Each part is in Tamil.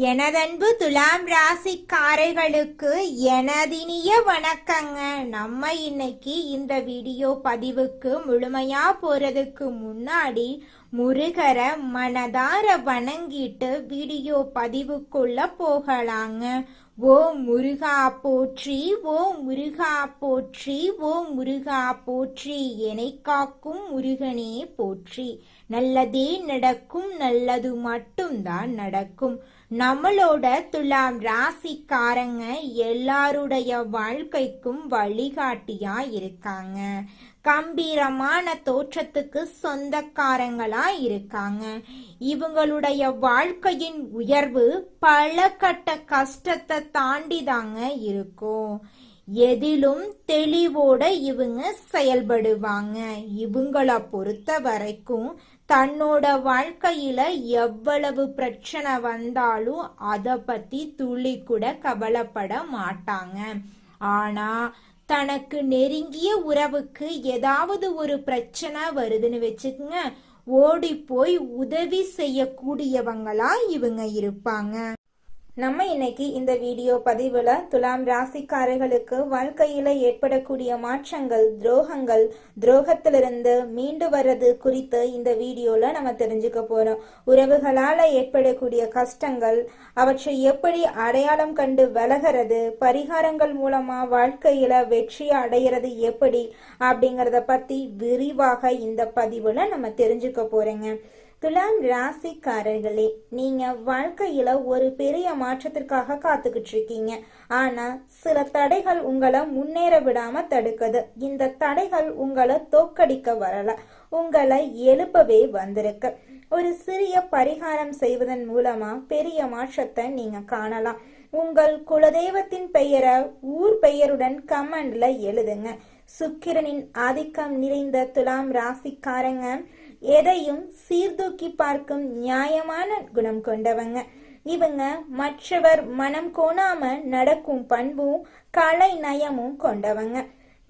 எனதன்பு துலாம் ராசிக்காரர்களுக்கு எனதினிய வணக்கங்க. நம்ம இன்னைக்கு இந்த வீடியோ பதிவுக்கு முழுமையா போறதுக்கு முன்னாடி முருகரை மனதார வணங்கிட்டு வீடியோ பதிவுக்குள்ள போகலாங்க. ஓ முருகா போற்றி, ஓ முருகா போற்றி, ஓ முருகா போற்றி, என்னை காக்கும் முருகனே போற்றி. நல்லதே நடக்கும், நல்லது மட்டும்தான் நடக்கும். நம்மளோட துலாம் ராசிக்காரங்க எல்லாருடைய வாழ்க்கைக்கும் வழிகாட்டியா இருக்காங்க. கம்பீரமான தோற்றத்துக்கு சொந்தக்காரங்களா இருக்காங்க. இவங்களுடைய வாழ்க்கையின் உயர்வு பல கட்ட கஷ்டத்தை தாண்டி தாங்க இருக்கும். எதிலும் தெளிவோட இவங்க செயல்படுவாங்க. இவங்கள பொறுத்த வரைக்கும் தன்னோட வாழ்க்கையில எவ்வளவு பிரச்சனை வந்தாலும் அதை பத்தி துளி கூட கவலைப்பட மாட்டாங்க. ஆனா தனக்கு நெருங்கிய உறவுக்கு ஏதாவது ஒரு பிரச்சனை வருதுன்னு வச்சுக்கோங்க, ஓடி போய் உதவி செய்யக்கூடியவங்களா இவங்க இருப்பாங்க. நம்ம இன்னைக்கு இந்த வீடியோ பதிவுல துலாம் ராசிக்காரர்களுக்கு வாழ்க்கையில ஏற்படக்கூடிய மாற்றங்கள், துரோகத்திலிருந்து மீண்டு வர்றது குறித்து இந்த வீடியோல நம்ம தெரிஞ்சுக்க போறோம். உறவுகளால ஏற்படக்கூடிய கஷ்டங்கள், அவற்றை எப்படி அடையாளம் கண்டு விலகிறது, பரிகாரங்கள் மூலமா வாழ்க்கையில வெற்றி அடைகிறது எப்படி அப்படிங்கறத பத்தி விரிவாக இந்த பதிவுல நம்ம தெரிஞ்சுக்க போறோங்க. துலாம் ராசிக்காரர்களே, நீங்க வாழ்க்கையில ஒரு பெரிய மாற்றத்திற்காக காத்துக்கிட்டு இருக்கீங்க. ஆனா சில தடைகள் உங்களை முன்னேற விடாம தடுக்குது. இந்த தடைகள் உங்களை தோக்கடிக்க வரல, உங்களை எழுப்பவே வந்திருக்கு. ஒரு சிறிய பரிகாரம் செய்வதன் மூலமா பெரிய மாற்றத்தை நீங்க காணலாம். உங்கள் குலதெய்வத்தின் பெயரை ஊர் பெயருடன் கமெண்ட்ல எழுதுங்க. சுக்கிரனின் ஆதிக்கம் நிறைந்த துலாம் ராசிக்காரங்க எதையும் சீர்தூக்கி பார்க்கும் நியாயமான குணம் கொண்டவங்க. இவங்க மற்றவர் மனம் கோணாம நடக்கும் பண்பும் கலை நயமும் கொண்டவங்க.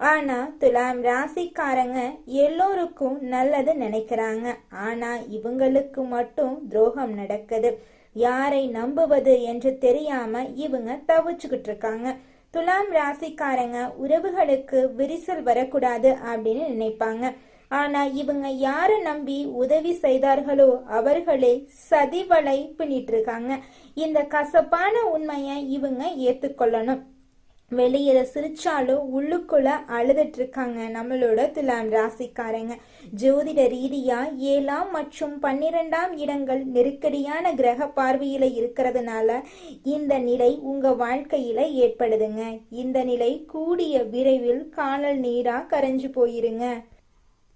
ஆனா துலாம் ராசிக்காரங்க எல்லோருக்கும் நல்லது நினைக்கிறாங்க. ஆனா இவங்களுக்கு மட்டும் துரோகம் நடக்குது. யாரை நம்புவது என்று தெரியாம இவங்க தவிச்சுக்கிட்டு இருக்காங்க. துலாம் ராசிக்காரங்க உறவுகளுக்கு விரிசல் வரக்கூடாது அப்படின்னு நினைப்பாங்க. ஆனா இவங்க யார நம்பி உதவி செய்தார்களோ அவர்களே சதிவலை பண்ணிட்டு இருக்காங்க. இந்த கசப்பான உண்மையை இவங்க ஏத்துக்கொள்ளணும். வெளியில சிரிச்சாலும் உள்ளுக்குள்ள அழுதுட்டு இருக்காங்க நம்மளோட துலாம் ராசிக்காரங்க. ஜோதிட ரீதியா 7ஆம் மற்றும் 12ஆம் இடங்கள் நெருக்கடியான கிரக பார்வையில இருக்கிறதுனால இந்த நிலை உங்க வாழ்க்கையில ஏற்படுதுங்க. இந்த நிலை கூடிய விரைவில் காணல் நீரா கரைஞ்சு போயிருங்க.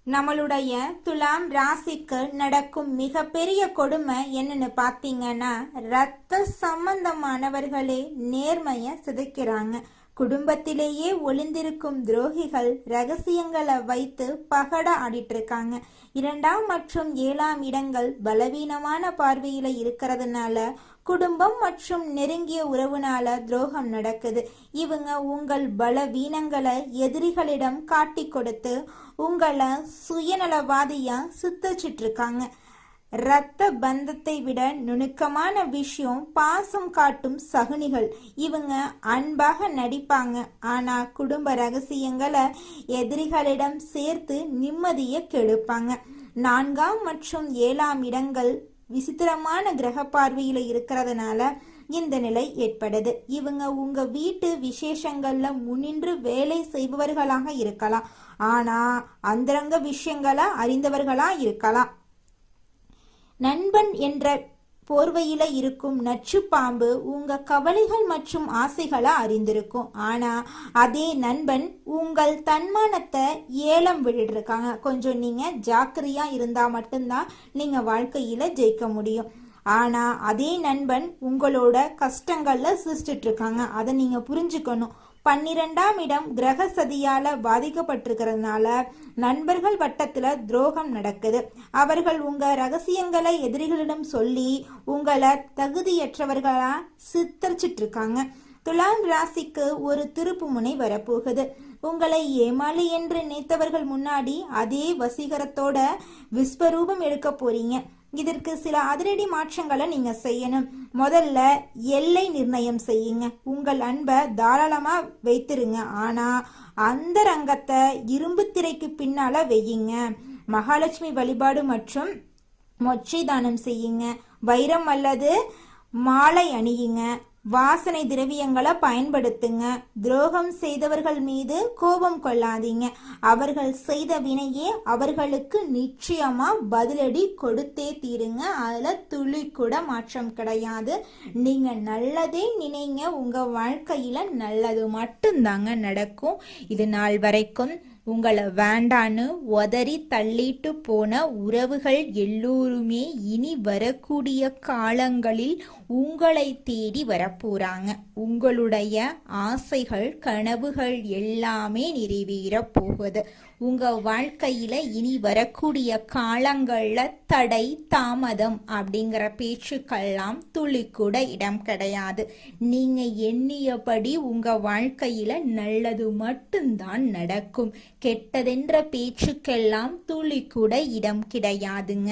நம்மளுடைய துலாம் ராசிக்கு நடக்கும் மிகப்பெரிய கொடுமை என்னன்னு பாத்தீங்கன்னா, ரத்த சம்பந்தமானவர்களே நேர்மைய சிதைக்கிறாங்க. குடும்பத்திலேயே ஒளிந்திருக்கும் துரோகிகள் ரகசியங்களை வைத்து பகட ஆடிட்டு இருக்காங்க. 2ஆம் மற்றும் 7ஆம் இடங்கள் பலவீனமான பார்வையில இருக்கிறதுனால குடும்பம் மற்றும் நெருங்கிய உறவுனால துரோகம் நடக்குது. இவங்க உங்கள் பலவீனங்களை எதிரிகளிடம் காட்டி கொடுத்து உங்களை சுயநலவாதியா சுத்தச்சிட்டு இருக்காங்க. இரத்த பந்தத்தை விட நுணுக்கமான விஷயம் பாசம் காட்டும் சகுனிகள். இவங்க அன்பாக நடிப்பாங்க. ஆனா குடும்ப ரகசியங்களை எதிரிகளிடம் சேர்த்து நிம்மதியை கெடுப்பாங்க. 4ஆம் மற்றும் 7ஆம் இடங்கள் விசித்திரமான கிரக பார்வையில இருக்கிறதுனால இந்த நிலை ஏற்படுது. இவங்க உங்க வீட்டு விசேஷங்கள்ல முன்னின்று வேலை செய்பவர்களாக இருக்கலாம். ஆனா அந்தரங்க விஷயங்களை அறிந்தவர்களா இருக்கலாம். நண்பன் என்ற போர்வையில இருக்கும் நச்சு பாம்பு உங்க கவலைகள் மற்றும் ஆசைகளை அறிந்திருக்கும். ஆனா அதே நண்பன் உங்கள் தன்மானத்தை ஏலம் விட்டுருக்காங்க. கொஞ்சம் நீங்க ஜாக்கிரதையா இருந்தா மட்டும்தான் நீங்க வாழ்க்கையில ஜெயிக்க முடியும். ஆனா அதே நண்பன் உங்களோட கஷ்டங்கள்ல சிரிச்சிட்டு இருக்காங்க. அதை நீங்க புரிஞ்சுக்கணும். 12ஆம் இடம் கிரக சதியால பாதிக்கப்பட்டிருக்கிறதுனால நண்பர்கள் வட்டத்துல துரோகம் நடக்குது. அவர்கள் உங்க ரகசியங்களை எதிரிகளிடம் சொல்லி உங்களை தகுதியற்றவர்களா சித்தரிச்சிட்டு இருக்காங்க. துலாம் ராசிக்கு ஒரு திருப்பு முனை வரப்போகுது. உங்களை ஏமாளி என்று நினைத்தவர்கள் முன்னாடி அதே வசீகரத்தோட விஸ்வரூபம் எடுக்க போறீங்க. இதற்கு சில அதிரடி மாற்றங்களை நீங்க செய்யணும். முதல்ல எல்லை நிர்ணயம் செய்யுங்க. உங்கள் அன்பை தாராளமா வைத்திருங்க, ஆனா அந்த ரங்கத்தை இரும்பு திரைக்கு பின்னால வையுங்க. மகாலட்சுமி வழிபாடு மற்றும் மொச்சை தானம் செய்யுங்க. வைரம் அல்லது மாலை அணியுங்க. வாசனை திரவியங்களை பயன்படுத்துங்க. துரோகம் செய்தவர்கள் மீது கோபம் கொள்ளாதீங்க. அவர்கள் செய்த வினையே அவர்களுக்கு நிச்சயமா பதிலடி கொடுத்தே தீருங்க. அதுல துளி கூட மாற்றம் கிடையாது. நீங்க நல்லதே நினைங்க, உங்க வாழ்க்கையில நல்லது மட்டும்தாங்க நடக்கும். இது நாள் வரைக்கும் உங்களை வேண்டான்னு உதறி தள்ளிட்டு போன உறவுகள் எல்லோருமே இனி வரக்கூடிய காலங்களில் உங்களை தேடி வரப்போறாங்க. உங்களுடைய ஆசைகள் கனவுகள் எல்லாமே நிறைவேற போகுது. உங்க வாழ்க்கையில இனி வரக்கூடிய காலங்கள்ல தடை தாமதம் அப்படிங்கிற பேச்சுக்கெல்லாம் துளி கூட இடம் கிடையாது. நீங்க எண்ணியபடி உங்க வாழ்க்கையில நல்லது மட்டும்தான் நடக்கும். கெட்டதென்ற பேச்சுக்கெல்லாம் துளி கூட இடம் கிடையாதுங்க.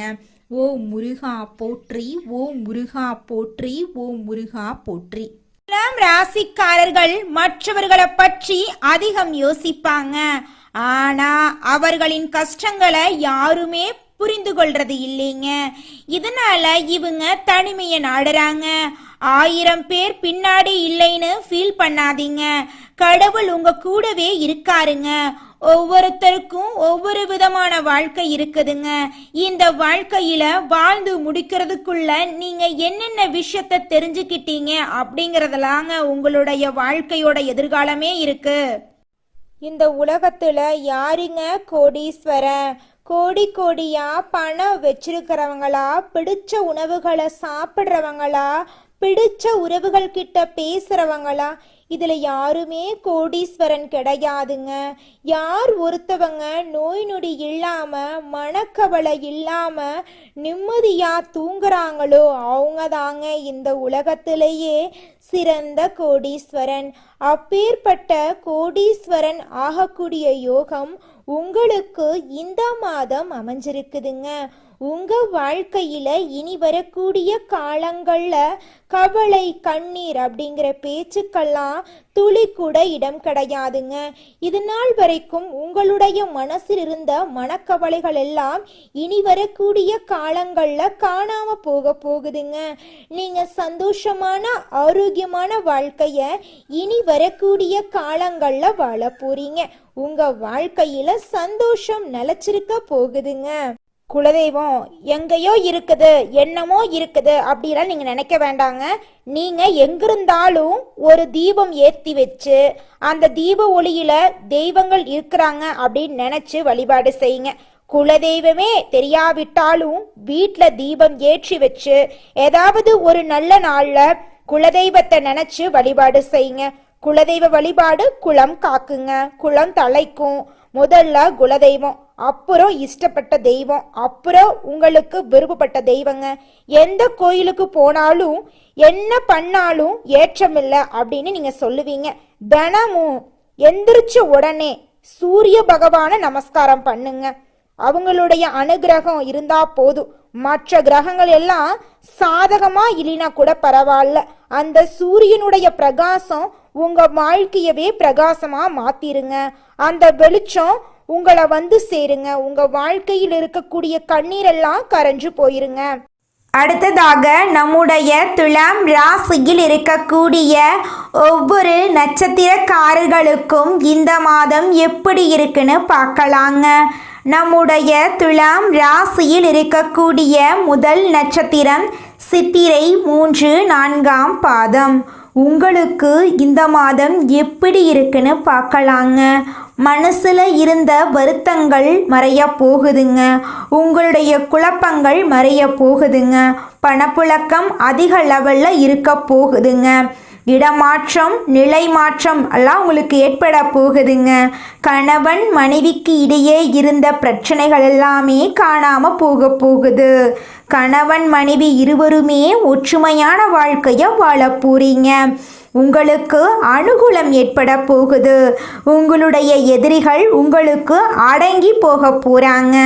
ஓ முருகா போற்றி, ஓ முருகா போற்றி, ஓ முருகா போற்றி. ராசிக்காரர்கள் மற்றவர்களை பற்றி அதிகம் யோசிப்பாங்க, ஆனா அவர்களின் கஷ்டங்களை யாருமே புரிந்து கொள்றது இல்லைங்க. இதனால இவங்க தனிமையை நாடுறாங்க. 1000 பேர் பின்னாடி இல்லைன்னு ஃபீல் பண்ணாதீங்க. கடவுள் உங்க கூடவே இருக்காருங்க. ஒவ்வொருத்தருக்கும் ஒவ்வொரு விதமான வாழ்க்கை இருக்குதுங்க. இந்த வாழ்க்கையில வாழ்ந்து முடிக்கிறதுக்குள்ள நீங்க என்னென்ன விஷயத்த தெரிஞ்சுக்கிட்டீங்க அப்படிங்கறதுலாங்க உங்களுடைய வாழ்க்கையோட எதிர்காலமே இருக்கு. இந்த உலகத்துல யாருங்க கோடீஸ்வரன்? கோடி கோடியா பணம் வச்சிருக்கிறவங்களா, பிடிச்ச உணவுகளை சாப்பிட்றவங்களா, பிடிச்ச உறவுகள் கிட்ட பேசுறவங்களா? இதுல யாருமே கோடீஸ்வரன் கிடையாதுங்க. யார் ஒருத்தவங்க நோய் நொடி இல்லாம மனக்கவலை இல்லாம நிம்மதியா தூங்குறாங்களோ அவங்க தாங்க இந்த உலகத்திலேயே சிறந்த கோடீஸ்வரன். அப்பேற்பட்ட கோடீஸ்வரன் ஆகக்கூடிய யோகம் உங்களுக்கு இந்த மாதம் அமைஞ்சிருக்குதுங்க. உங்க வாழ்க்கையில இனி வரக்கூடிய காலங்கள்ல கவலை கண்ணீர் அப்படிங்கிற பேச்சுக்கெல்லாம் துளி கூட இடம் கிடையாதுங்க. இது நாள் வரைக்கும் உங்களுடைய மனசில் இருந்த மனக்கவலைகள் எல்லாம் இனி வரக்கூடிய காலங்கள்ல காணாம போகுதுங்க. நீங்க சந்தோஷமான ஆரோக்கியமான வாழ்க்கைய இனி வரக்கூடிய காலங்கள்ல வாழ போறீங்க. உங்க வாழ்க்கையில சந்தோஷம் நிலைச்சிருக்க போகுதுங்க. குலதெய்வம் எங்கேயோ இருக்குது, என்னமோ இருக்குது அப்படிலாம் நீங்க நினைக்க வேண்டாங்க. நீங்க எங்கிருந்தாலும் ஒரு தீபம் ஏற்றி வச்சு அந்த தீப ஒளியில தெய்வங்கள் இருக்கிறாங்க அப்படின்னு நினைச்சு வழிபாடு செய்யுங்க. குலதெய்வமே தெரியாவிட்டாலும் வீட்டுல தீபம் ஏற்றி வச்சு ஏதாவது ஒரு நல்ல நாள்ல குலதெய்வத்தை நினைச்சு வழிபாடு செய்யுங்க. குலதெய்வ வழிபாடு குலம் காக்குங்க, குலம் தலைக்கும். முதல்ல குலதெய்வம், அப்புறம் இஷ்டப்பட்ட தெய்வம், அப்புறம் உங்களுக்கு விருப்பப்பட்ட தெய்வங்க. எந்த கோயிலுக்கு போனாலும் என்ன பண்ணாலும் ஏற்றமில்லை அப்படின்னு நீங்க சொல்லுவீங்க. தினமும் எந்திரிச்ச உடனே சூரிய பகவான நமஸ்காரம் பண்ணுங்க. அவங்களுடைய அனுகிரகம் இருந்தா போதும். மற்ற கிரகங்கள் எல்லாம் சாதகமா இல்லைனா கூட பரவாயில்ல, அந்த சூரியனுடைய பிரகாசம் உங்க வாழ்க்கையவே பிரகாசமா மாத்திருங்க. அந்த வெளிச்சம் உங்களை வந்து சேருங்க. உங்க வாழ்க்கையில் இருக்கக்கூடிய கண்ணீர் எல்லாம் கரைஞ்சு போயிருங்க. அடுத்ததாக நம்முடைய துலாம் ராசியில் இருக்கக்கூடிய ஒவ்வொரு நட்சத்திரக்காரர்களுக்கும் இந்த மாதம் எப்படி இருக்குன்னு பார்க்கலாங்க. நம்முடைய துலாம் ராசியில் இருக்கக்கூடிய முதல் நட்சத்திரம் சித்திரை 3, 4ஆம் பாதம். உங்களுக்கு இந்த மாதம் எப்படி இருக்குன்னு பார்க்கலாங்க. மனசுல இருந்த வருத்தங்கள் மறைய போகுதுங்க. உங்களுடைய குழப்பங்கள் மறைய போகுதுங்க. பணப்புழக்கம் அதிக லெவல்ல இருக்க போகுதுங்க. இடமாற்றம் நிலை மாற்றம் எல்லாம் உங்களுக்கு ஏற்பட போகுதுங்க. கணவன் மனைவிக்கு இடையே இருந்த பிரச்சனைகள் எல்லாமே காணாம போகுது. கணவன் மனைவி இருவருமே ஒற்றுமையான வாழ்க்கையை வாழ போறீங்க. உங்களுக்கு அனுகூலம் ஏற்பட போகுது. உங்களுடைய எதிரிகள் உங்களுக்கு அடங்கி போக போறாங்க.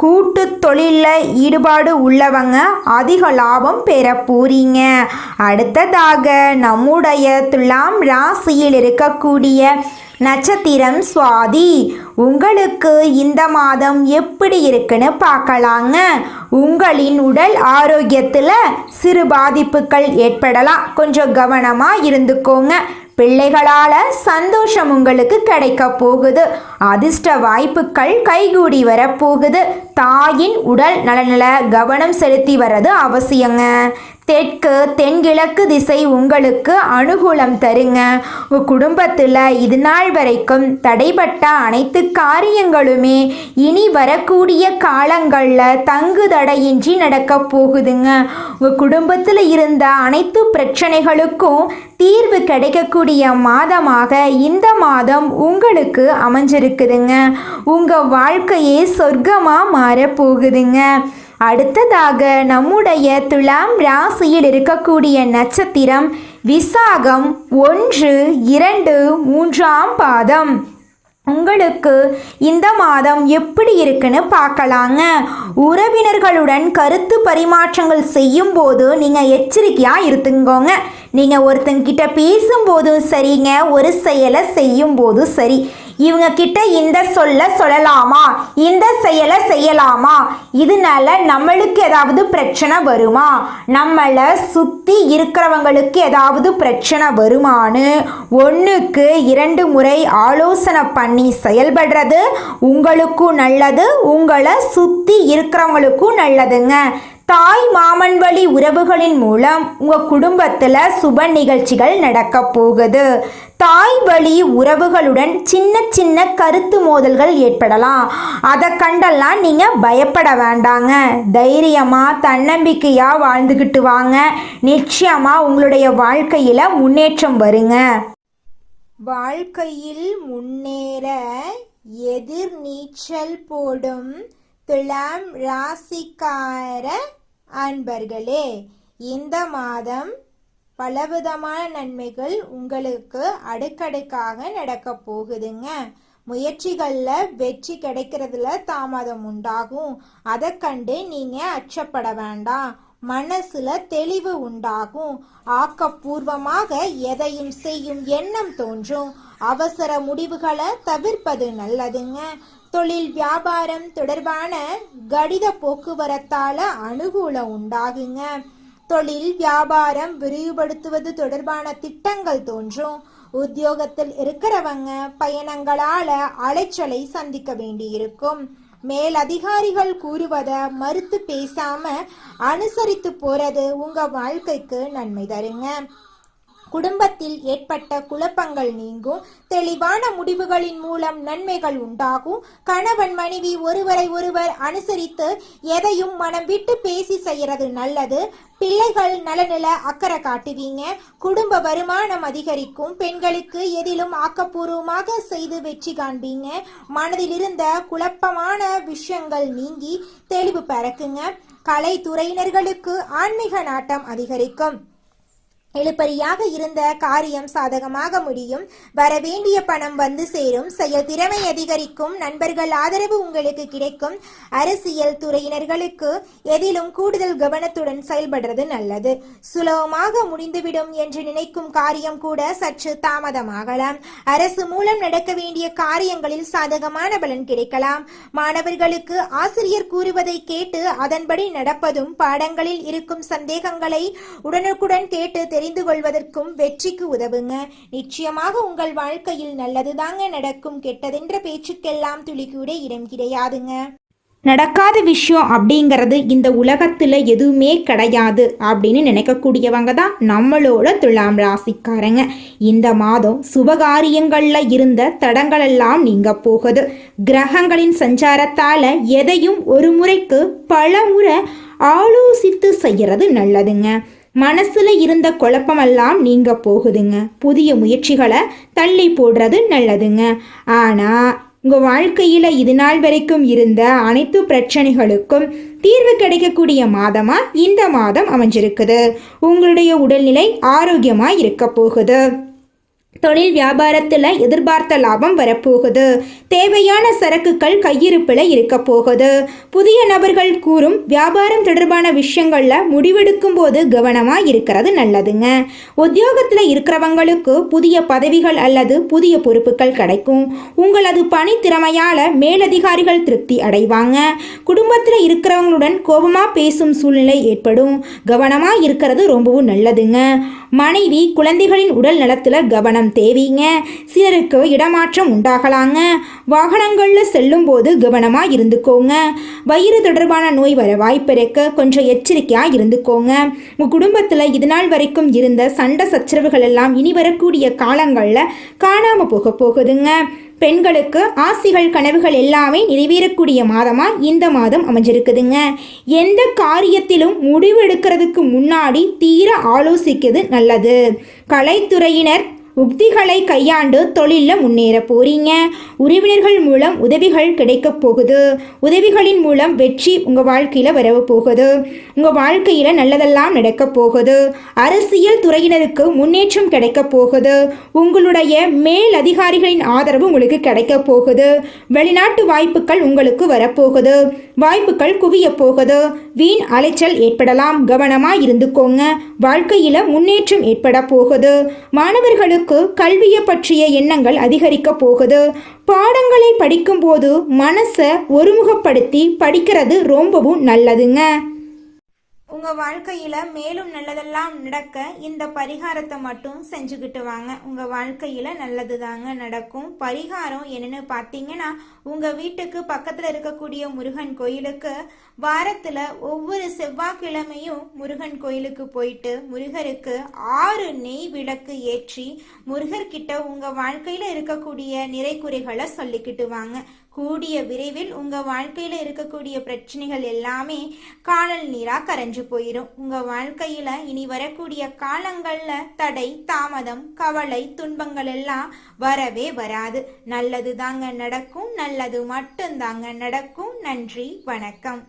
கூட்டு தொழிலில் ஈடுபாடு உள்ளவங்க அதிக லாபம் பெற போறீங்க. அடுத்ததாக நம்முடைய துலாம் ராசியில் இருக்கக்கூடிய நட்சத்திரம் சுவாதி. உங்களுக்கு இந்த மாதம் எப்படி இருக்குன்னு பார்க்கலாங்க. உங்களின் உடல் ஆரோக்கியத்தில் சிறு பாதிப்புகள் ஏற்படலாம், கொஞ்சம் கவனமாக இருந்துக்கோங்க. பிள்ளைகளால் சந்தோஷம் உங்களுக்கு கிடைக்க போகுது. அதிர்ஷ்ட வாய்ப்புகள் கைகூடி வரப்போகுது. தாயின் உடல் நலனில் கவனம் செலுத்தி வர்றது அவசியங்க. தெற்கு தென்கிழக்கு திசை உங்களுக்கு அனுகூலம் தருங்க. உங்கள் குடும்பத்தில் இது நாள் வரைக்கும் தடைப்பட்ட அனைத்து காரியங்களுமே இனி வரக்கூடிய காலங்களில் தங்கு தடையின்றி நடக்க போகுதுங்க. உங்கள் குடும்பத்தில் இருந்த அனைத்து பிரச்சனைகளுக்கும் தீர்வு கிடைக்கக்கூடிய மாதமாக இந்த மாதம் உங்களுக்கு அமைஞ்சிருக்குதுங்க. உங்கள் வாழ்க்கையே சொர்க்கமாக மாறப்போகுதுங்க. அடுத்ததாக நம்முடைய துலாம் ராசியில் இருக்கக்கூடிய நட்சத்திரம் விசாகம் 1, 2, 3ஆம் பாதம். உங்களுக்கு இந்த மாதம் எப்படி இருக்குன்னு பார்க்கலாங்க. உறவினர்களுடன் கருத்து பரிமாற்றங்கள் செய்யும் போது நீங்கள் எச்சரிக்கையாக இருந்துங்கோங்க. நீங்கள் ஒருத்தங்கிட்ட பேசும்போதும் சரிங்க, ஒரு செயலை செய்யும் போதும் சரி, இவங்க கிட்ட இந்த சொல்ல சொல்லலாமா, இந்த செயலை செய்யலாமா, இதனால நம்மளுக்கு ஏதாவது பிரச்சனை வருமா, நம்மளை சுற்றி இருக்கிறவங்களுக்கு ஏதாவது பிரச்சனை வருமானு 1க்கு 2 முறை ஆலோசனை பண்ணி செயல்படுறது உங்களுக்கும் நல்லது, உங்களை சுற்றி இருக்கிறவங்களுக்கும் நல்லதுங்க. தாய் மாமன் வழி உறவுகளின் மூலம் உங்கள் குடும்பத்தில் சுப நிகழ்ச்சிகள் நடக்க போகுது. தாய் வழி உறவுகளுடன் சின்ன சின்ன கருத்து மோதல்கள் ஏற்படலாம். அதை கண்டெல்லாம் நீங்கள் பயப்பட வேண்டாங்க. தைரியமாக தன்னம்பிக்கையாக வாழ்ந்துக்கிட்டு வாங்க. நிச்சயமாக உங்களுடைய வாழ்க்கையில் முன்னேற்றம் வருங்க. வாழ்க்கையில் முன்னேற எதிர் நீச்சல் போடும் துலாம் ராசிக்கார அன்பர்களே, இந்த மாதம் பலவிதமான நன்மைகள் உங்களுக்கு அடுக்கடுக்காக நடக்க போகுதுங்க. முயற்சிகளில் வெற்றி கிடைக்கிறதுல தாமதம் உண்டாகும். அதை கண்டு நீங்கள் அச்சப்பட வேண்டாம். மனசுல தெளிவு உண்டாகும். ஆக்கப்பூர்வமாக எதையும் செய்யும் எண்ணம் தோன்றும். அவசர முடிவுகளை தவிர்ப்பது நல்லதுங்க. தொழில் வியாபாரம் தொடர்பான கடித போக்குவரத்தால அனுகூலம் உண்டாகுங்க. தொழில் வியாபாரம் விரிவுபடுத்துவது தொடர்பான திட்டங்கள் தோன்றும். உத்தியோகத்தில் இருக்கிறவங்க பயணங்களால அலைச்சலை சந்திக்க வேண்டியிருக்கும். மேல் அதிகாரிகள் கூறுவதை மறுத்து பேசாம அனுசரித்து போறது உங்க வாழ்க்கைக்கு நன்மை தருங்க. குடும்பத்தில் ஏற்பட்ட குழப்பங்கள் நீங்கும். தெளிவான முடிவுகளின் மூலம் நன்மைகள் உண்டாகும். கணவன் மனைவி ஒருவரை ஒருவர் அனுசரித்து எதையும் மனம் விட்டு பேசி செய்யறது நல்லது. பிள்ளைகள் நலனில அக்கறை காட்டுவீங்க. குடும்ப வருமானம் அதிகரிக்கும். பெண்களுக்கு எதிலும் ஆக்கப்பூர்வமாக செய்து வெற்றி காண்பீங்க. மனதில் இருந்த குழப்பமான விஷயங்கள் நீங்கி தெளிவு பிறக்குங்க. கலைத்துறையினர்களுக்கு ஆன்மீக நாட்டம் அதிகரிக்கும். இழுபறியாக இருந்த காரியம் சாதகமாக முடியும். வரவேண்டிய பணம் வந்து சேரும். செயல் திறமை அதிகரிக்கும். நண்பர்கள் ஆதரவு உங்களுக்கு கிடைக்கும். அரசியல் துறையினர்களுக்கு எதிலும் கூடுதல் கவனத்துடன் செயல்படுறது நல்லது. சுலபமாக முடிந்துவிடும் என்று நினைக்கும் காரியம் கூட சற்று தாமதமாகலாம். அரசு மூலம் நடக்க வேண்டிய காரியங்களில் சாதகமான பலன் கிடைக்கலாம். மாணவர்களுக்கு ஆசிரியர் கூறுவதை கேட்டு அதன்படி நடப்பதும், பாடங்களில் இருக்கும் சந்தேகங்களை உடனுக்குடன் கேட்டு தெரிந்து கொள்வதற்கும் வெற்றிக்கு உதவுங்க. நிச்சயமாக உங்கள் வாழ்க்கையில் நல்லதுதாங்க நடக்கும். கெட்டதென்ற பேச்சுக்கெல்லாம் துளி கூட இடம் கிடையாதுங்க. நடக்காத விஷயம் அப்படிங்கிறது இந்த உலகத்தில் எதுவுமே கிடையாது அப்படின்னு நினைக்கக்கூடியவங்க தான் நம்மளோட துலாம் ராசிக்காரங்க. இந்த மாதம் சுபகாரியங்களில் இருந்த தடங்களெல்லாம் நீங்க போகுது. கிரகங்களின் சஞ்சாரத்தால் எதையும் ஒரு முறைக்கு பல முறை ஆலோசித்து செய்கிறது நல்லதுங்க. மனசுல இருந்த குழப்பமெல்லாம் நீங்க போகுதுங்க. புதிய முயற்சிகளை தள்ளி போடுறது நல்லதுங்க. ஆனால் உங்கள் வாழ்க்கையில் இது நாள் வரைக்கும் இருந்த அனைத்து பிரச்சனைகளுக்கும் தீர்வு கிடைக்கக்கூடிய மாதமாக இந்த மாதம் அமைஞ்சிருக்குது. உங்களுடைய உடல்நிலை ஆரோக்கியமாக இருக்க போகுது. தொழில் வியாபாரத்தில் எதிர்பார்த்த லாபம் வரப்போகுது. தேவையான சரக்குகள் கையிருப்பில் இருக்க போகுது. புதிய நபர்கள் கூறும் வியாபாரம் தொடர்பான விஷயங்களில் முடிவெடுக்கும் போது கவனமாக இருக்கிறது நல்லதுங்க. உத்தியோகத்தில் இருக்கிறவங்களுக்கு புதிய பதவிகள் அல்லது புதிய பொறுப்புகள் கிடைக்கும். உங்களது பணி திறமையால் மேலதிகாரிகள் திருப்தி அடைவாங்க. குடும்பத்தில் இருக்கிறவங்களுடன் கோபமாக பேசும் சூழ்நிலை ஏற்படும். கவனமாக இருக்கிறது ரொம்பவும் நல்லதுங்க. மனைவி குழந்தைகளின் உடல் நலத்தில் கவனம் தேவைங்க. சிலருக்கு இடமாற்றம் உண்டாகலாங்க. வாகனங்களில் செல்லும் போது கவனமாக இருந்துக்கோங்க. வயிறு தொடர்பான நோய் வர வாய்ப்பு இருக்கு. கொஞ்சம் எச்சரிக்கையாக இருந்துக்கோங்க. உங்கள் குடும்பத்தில் இதுநாள் வரைக்கும் இருந்த சண்டை சச்சரவுகள் எல்லாம் இனி வரக்கூடிய காலங்களில் காணாமல் போகுதுங்க. பெண்களுக்கு ஆசைகள் கனவுகள் எல்லாமே நிறைவேறக்கூடிய மாதமாக இந்த மாதம் அமைஞ்சிருக்குதுங்க. எந்த காரியத்திலும் முடிவு எடுக்கிறதுக்கு முன்னாடி தீர ஆலோசிக்கிறது நல்லது. கலைத்துறையினர் உக்திகளை கையாண்டு தொழிலில் முன்னேற போறீங்க. உறவினர்கள் மூலம் உதவிகள் கிடைக்க போகுது. உதவிகளின் மூலம் வெற்றி உங்கள் வாழ்க்கையில் வரவ போகுது. உங்கள் வாழ்க்கையில் நல்லதெல்லாம் நடக்க போகுது. அரசியல் துறையினருக்கு முன்னேற்றம் கிடைக்க போகுது. உங்களுடைய மேல் அதிகாரிகளின் ஆதரவு உங்களுக்கு கிடைக்க போகுது. வெளிநாட்டு வாய்ப்புகள் உங்களுக்கு வரப்போகுது. வாய்ப்புகள் குவிய போகுது. வீண் அலைச்சல் ஏற்படலாம். கவனமாக இருந்துக்கோங்க. வாழ்க்கையில் முன்னேற்றம் ஏற்பட போகுது. மாணவர்களுக்கு கல்வியை பற்றிய எண்ணங்கள் அதிகரிக்க போகுது. பாடங்களை படிக்கும்போது மனசை ஒருமுகப்படுத்தி படிக்கிறது ரொம்பவும் நல்லதுங்க. உங்கள் வாழ்க்கையில் மேலும் நல்லதெல்லாம் நடக்க இந்த பரிகாரத்தை மட்டும் செஞ்சுக்கிட்டு வாங்க. உங்கள் வாழ்க்கையில் நல்லது தாங்க நடக்கும். பரிகாரம் என்னன்னு பார்த்தீங்கன்னா, உங்கள் வீட்டுக்கு பக்கத்தில் இருக்கக்கூடிய முருகன் கோயிலுக்கு வாரத்தில் ஒவ்வொரு செவ்வாய்க்கிழமையும் முருகன் கோயிலுக்கு போயிட்டு முருகருக்கு 6 நெய் விளக்கு ஏற்றி முருகர்கிட்ட உங்கள் வாழ்க்கையில் இருக்கக்கூடிய நிறைக்குறைகளை சொல்லிக்கிட்டு வாங்க. கூடிய விரைவில் உங்கள் வாழ்க்கையில் இருக்கக்கூடிய பிரச்சனைகள் எல்லாமே காணல் நீராக கரைஞ்சு போயிடும். உங்கள் வாழ்க்கையில் இனி வரக்கூடிய காலங்களில் தடை தாமதம் கவலை துன்பங்கள் எல்லாம் வரவே வராது. நல்லது தாங்க நடக்கும். நல்லது மட்டும்தாங்க நடக்கும். நன்றி, வணக்கம்.